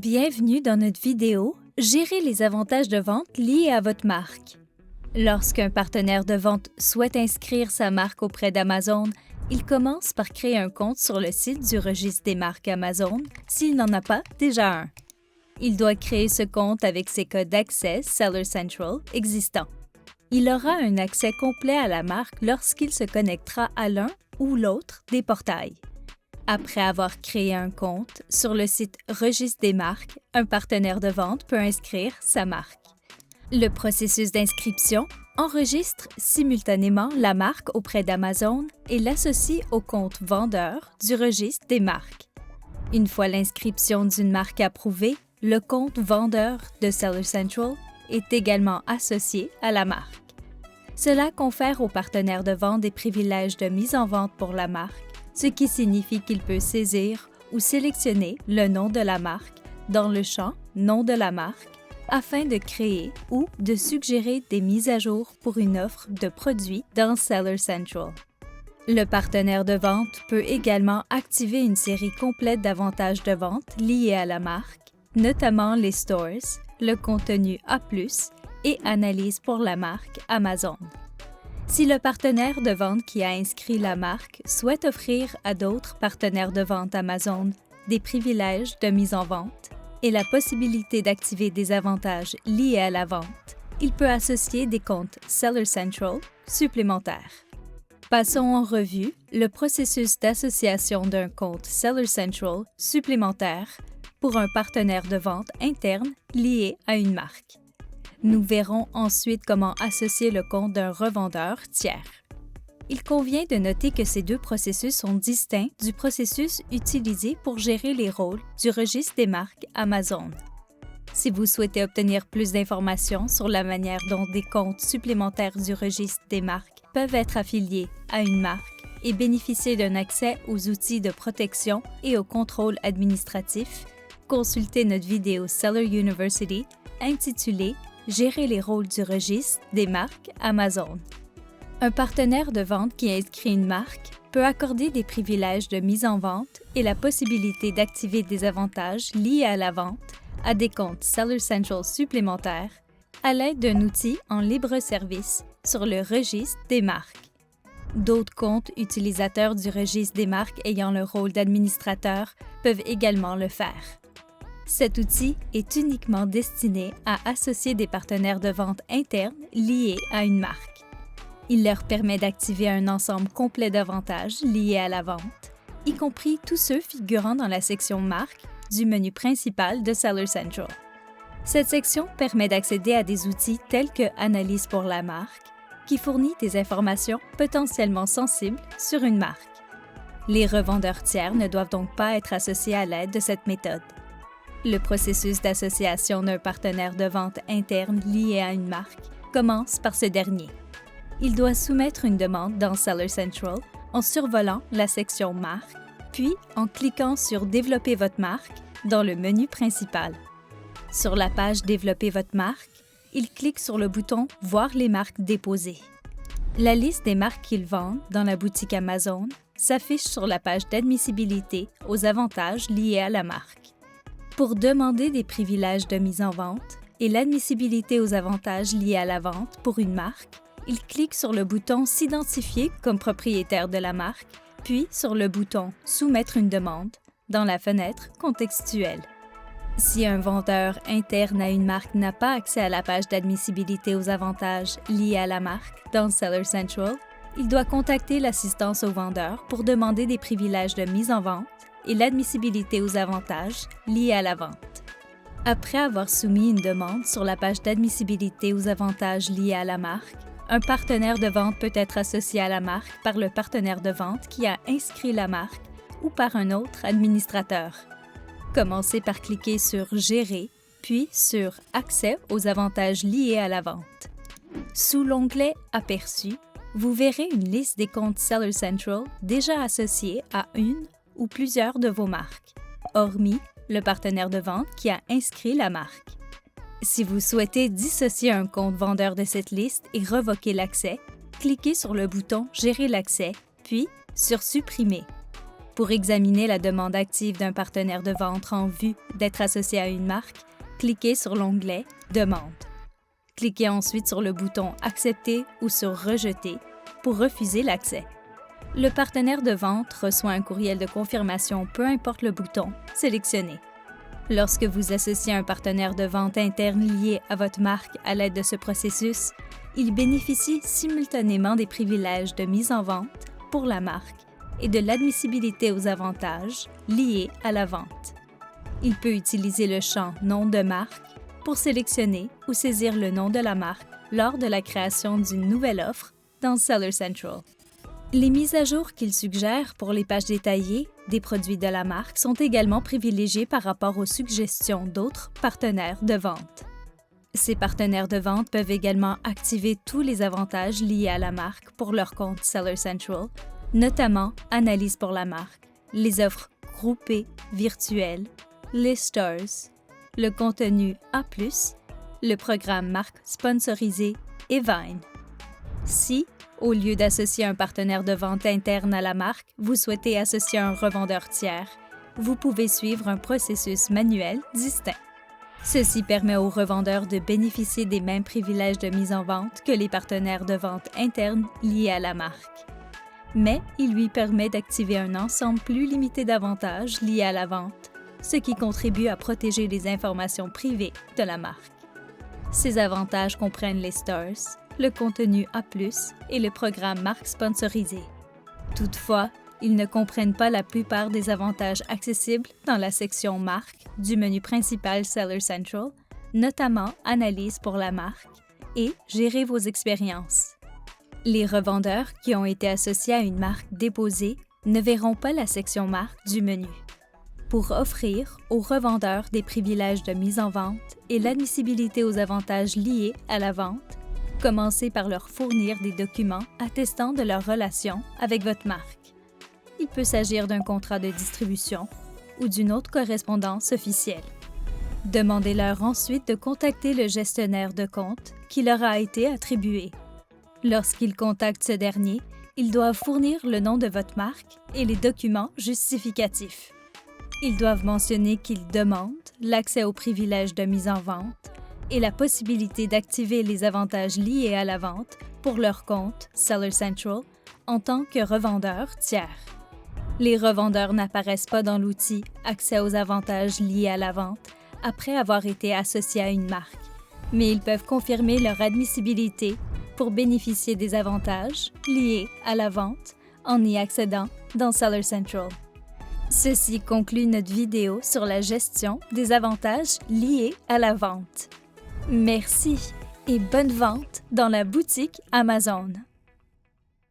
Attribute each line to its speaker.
Speaker 1: Bienvenue dans notre vidéo « Gérer les avantages de vente liés à votre marque ». Lorsqu'un partenaire de vente souhaite inscrire sa marque auprès d'Amazon, il commence par créer un compte sur le site du registre des marques Amazon s'il n'en a pas déjà un. Il doit créer ce compte avec ses codes d'accès Seller Central existants. Il aura un accès complet à la marque lorsqu'il se connectera à l'un ou l'autre des portails. Après avoir créé un compte sur le site Registre des marques, un partenaire de vente peut inscrire sa marque. Le processus d'inscription enregistre simultanément la marque auprès d'Amazon et l'associe au compte vendeur du registre des marques. Une fois l'inscription d'une marque approuvée, le compte vendeur de Seller Central est également associé à la marque. Cela confère au partenaire de vente des privilèges de mise en vente pour la marque, ce qui signifie qu'il peut saisir ou sélectionner le nom de la marque dans le champ « Nom de la marque » afin de créer ou de suggérer des mises à jour pour une offre de produits dans Seller Central. Le partenaire de vente peut également activer une série complète d'avantages de vente liés à la marque, notamment les stores, le contenu A+, et analyse pour la marque Amazon. Si le partenaire de vente qui a inscrit la marque souhaite offrir à d'autres partenaires de vente Amazon des privilèges de mise en vente et la possibilité d'activer des avantages liés à la vente, il peut associer des comptes Seller Central supplémentaires. Passons en revue le processus d'association d'un compte Seller Central supplémentaire pour un partenaire de vente interne lié à une marque. Nous verrons ensuite comment associer le compte d'un revendeur tiers. Il convient de noter que ces deux processus sont distincts du processus utilisé pour gérer les rôles du registre des marques Amazon. Si vous souhaitez obtenir plus d'informations sur la manière dont des comptes supplémentaires du registre des marques peuvent être affiliés à une marque et bénéficier d'un accès aux outils de protection et au contrôle administratif, consultez notre vidéo Seller University intitulée « Gérer les rôles du registre des marques Amazon ». Un partenaire de vente qui inscrit une marque peut accorder des privilèges de mise en vente et la possibilité d'activer des avantages liés à la vente à des comptes Seller Central supplémentaires à l'aide d'un outil en libre service sur le registre des marques. D'autres comptes utilisateurs du registre des marques ayant le rôle d'administrateur peuvent également le faire. Cet outil est uniquement destiné à associer des partenaires de vente internes liés à une marque. Il leur permet d'activer un ensemble complet d'avantages liés à la vente, y compris tous ceux figurant dans la section Marque du menu principal de Seller Central. Cette section permet d'accéder à des outils tels que Analyse pour la marque, qui fournit des informations potentiellement sensibles sur une marque. Les revendeurs tiers ne doivent donc pas être associés à l'aide de cette méthode. Le processus d'association d'un partenaire de vente interne lié à une marque commence par ce dernier. Il doit soumettre une demande dans Seller Central en survolant la section Marque, puis en cliquant sur Développer votre marque dans le menu principal. Sur la page Développer votre marque, il clique sur le bouton Voir les marques déposées. La liste des marques qu'il vend dans la boutique Amazon s'affiche sur la page d'admissibilité aux avantages liés à la marque. Pour demander des privilèges de mise en vente et l'admissibilité aux avantages liés à la vente pour une marque, il clique sur le bouton « S'identifier comme propriétaire de la marque », puis sur le bouton « Soumettre une demande » dans la fenêtre contextuelle. Si un vendeur interne à une marque n'a pas accès à la page d'admissibilité aux avantages liés à la marque dans Seller Central, il doit contacter l'assistance au vendeur pour demander des privilèges de mise en vente et l'admissibilité aux avantages liés à la vente. Après avoir soumis une demande sur la page d'admissibilité aux avantages liés à la marque, un partenaire de vente peut être associé à la marque par le partenaire de vente qui a inscrit la marque ou par un autre administrateur. Commencez par cliquer sur « Gérer » puis sur « Accès aux avantages liés à la vente ». Sous l'onglet « Aperçu », vous verrez une liste des comptes Seller Central déjà associés à une ou plusieurs de vos marques, hormis le partenaire de vente qui a inscrit la marque. Si vous souhaitez dissocier un compte vendeur de cette liste et revoquer l'accès, cliquez sur le bouton « Gérer l'accès » puis sur « Supprimer ». Pour examiner la demande active d'un partenaire de vente en vue d'être associé à une marque, cliquez sur l'onglet « Demande ». Cliquez ensuite sur le bouton « Accepter » ou sur « Rejeter » pour refuser l'accès. Le partenaire de vente reçoit un courriel de confirmation, peu importe le bouton sélectionné. Lorsque vous associez un partenaire de vente interne lié à votre marque à l'aide de ce processus, il bénéficie simultanément des privilèges de mise en vente pour la marque et de l'admissibilité aux avantages liés à la vente. Il peut utiliser le champ « Nom de marque » pour sélectionner ou saisir le nom de la marque lors de la création d'une nouvelle offre dans Seller Central. Les mises à jour qu'il suggère pour les pages détaillées des produits de la marque sont également privilégiées par rapport aux suggestions d'autres partenaires de vente. Ces partenaires de vente peuvent également activer tous les avantages liés à la marque pour leur compte Seller Central, notamment analyse pour la marque, les offres groupées virtuelles, les stars, le contenu A+, le programme marque sponsorisé et Vine. Si, au lieu d'associer un partenaire de vente interne à la marque, vous souhaitez associer un revendeur tiers, vous pouvez suivre un processus manuel distinct. Ceci permet aux revendeurs de bénéficier des mêmes privilèges de mise en vente que les partenaires de vente internes liés à la marque. Mais il lui permet d'activer un ensemble plus limité d'avantages liés à la vente, ce qui contribue à protéger les informations privées de la marque. Ces avantages comprennent les stars, le contenu A+, et le programme marque sponsorisé. Toutefois, ils ne comprennent pas la plupart des avantages accessibles dans la section marque du menu principal Seller Central, notamment analyse pour la marque et gérer vos expériences. Les revendeurs qui ont été associés à une marque déposée ne verront pas la section marque du menu. Pour offrir aux revendeurs des privilèges de mise en vente et l'admissibilité aux avantages liés à la vente, commencez par leur fournir des documents attestant de leur relation avec votre marque. Il peut s'agir d'un contrat de distribution ou d'une autre correspondance officielle. Demandez-leur ensuite de contacter le gestionnaire de compte qui leur a été attribué. Lorsqu'ils contactent ce dernier, ils doivent fournir le nom de votre marque et les documents justificatifs. Ils doivent mentionner qu'ils demandent l'accès aux privilèges de mise en vente et la possibilité d'activer les avantages liés à la vente pour leur compte Seller Central en tant que revendeur tiers. Les revendeurs n'apparaissent pas dans l'outil « Accès aux avantages liés à la vente » après avoir été associés à une marque, mais ils peuvent confirmer leur admissibilité pour bénéficier des avantages liés à la vente en y accédant dans Seller Central. Ceci conclut notre vidéo sur la gestion des avantages liés à la vente. Merci et bonne vente dans la boutique Amazon.